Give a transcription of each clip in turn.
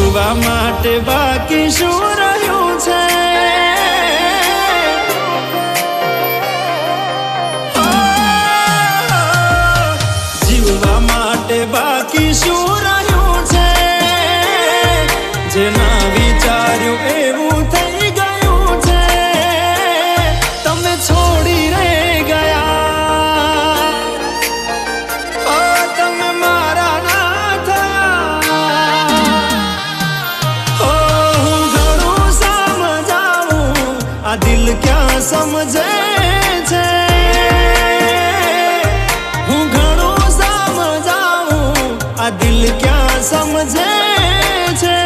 જીવવા માટે બાકી શું રહ્યું છે? જીવવા માટે બાકી શું રહ્યું છે? જેના વિચાર્યું એવું થઈ ગયું છે. તમે છોડી રે ગયા, તમે મારા ના થયા. હું ઘણું સમજાવું, આ દિલ ક્યાં સમજે છે? હું ઘણું સમજાવું, આ દિલ ક્યાં સમજે છે?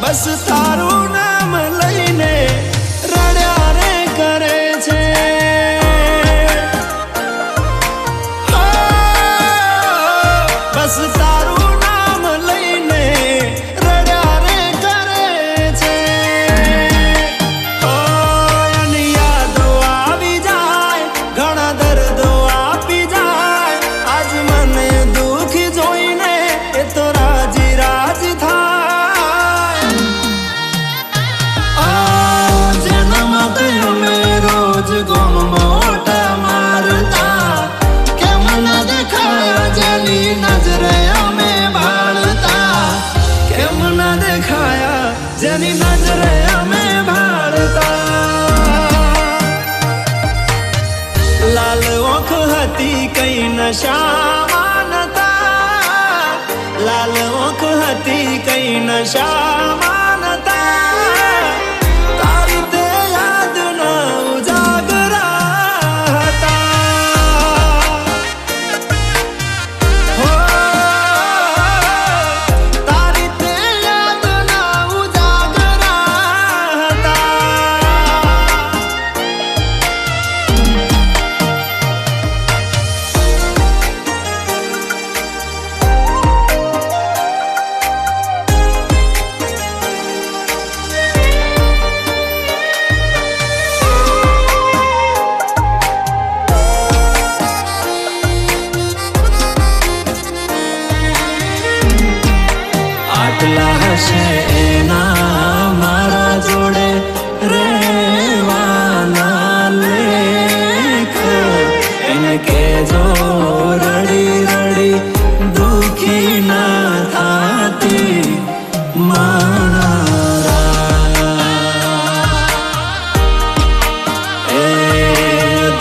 બસ તારું નામ લઈને રડ્યા રે કરે છે. બસ તારું નામ લઈને રડ્યા રે કરે છે. એની યાદો આવી જાય, ઘણા દર્દો આપી જાય. આજ મને દુઃખ જોઈને એ તો રાજી રાજ થાય. જેના માટે અમે રોજ ગોમ મોટા મારતા, કેમ ના દેખાયા જેની નજરે અમે ભાળતા? કેમ ના દેખાયા જેની નજરે અમે ભાળતા? લાલ ઓખ હતી કઈ નશામાં નતા, લાલ ઓખ હતી કઈ નશામાં નતા. તારી તે યાદના ઉજાગરા હતા. હો, તારી તે યાદના ઉજાગરા હતા. આટલા હશે એના મારા જોડે રહેવાના લેખ. એને કેજો રડી રડી દુખી ના થાતી મારા. એ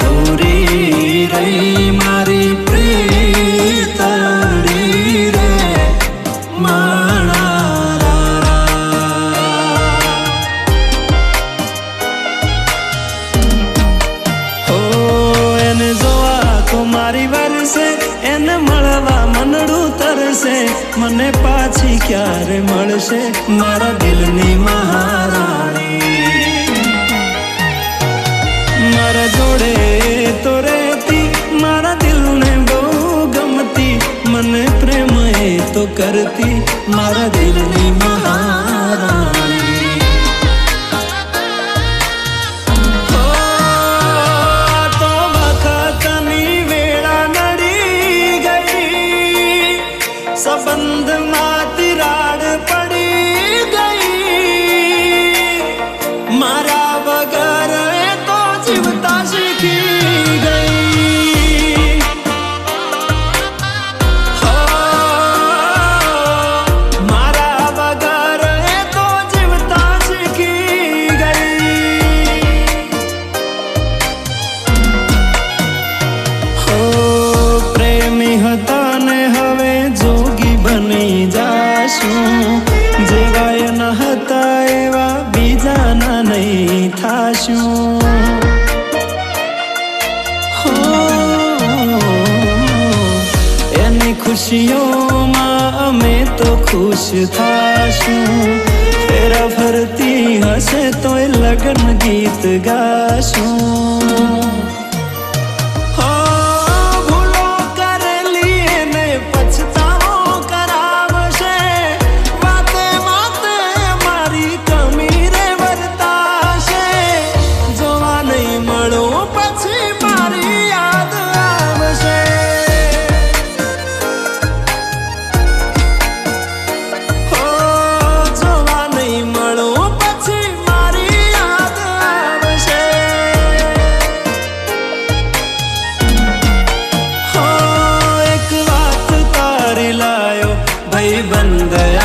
ધૂરી રહી મારી પ્રીતડી રે મારા. હો, એને જોવા તો મારી વરસે, એને મળવા મનડું તરસે. મને પાછી ક્યારે મળશે મારા દિલની મહારાણી? મારા જોડે તો રહેતી, મારા દિલને બહુ ગમતી. મને પ્રેમ એ તો કરતી મારા દિલની મહારાણી. હો, તો વખતની વેળા નડી ગઈ, સંબંધમાં તિરાડ પડી ગઈ. મારા વગર એ તો જીવતા શીખી ગઈ. હો, મારા વગર એ તો જીવતા શીખી ગઈ. હો, પ્રેમી હતા ને હવે જોગી બની જાશું. જેવા એના હતા એવા બીજાના નહીં થાશું. હો, એની ખુશીઓમાં અમે તો ખુશ થાશું. ફેરા ફરતી હશે તોય લગ્ન ગીત ગાશું. હો, ભૂલો કરેલી એને પછતાવો કરાવશે. વાતે વાતે મારી કમી રે વર્તાશે. જોવા નહીં મળું પછી મારી યાદ આવશે. બંધ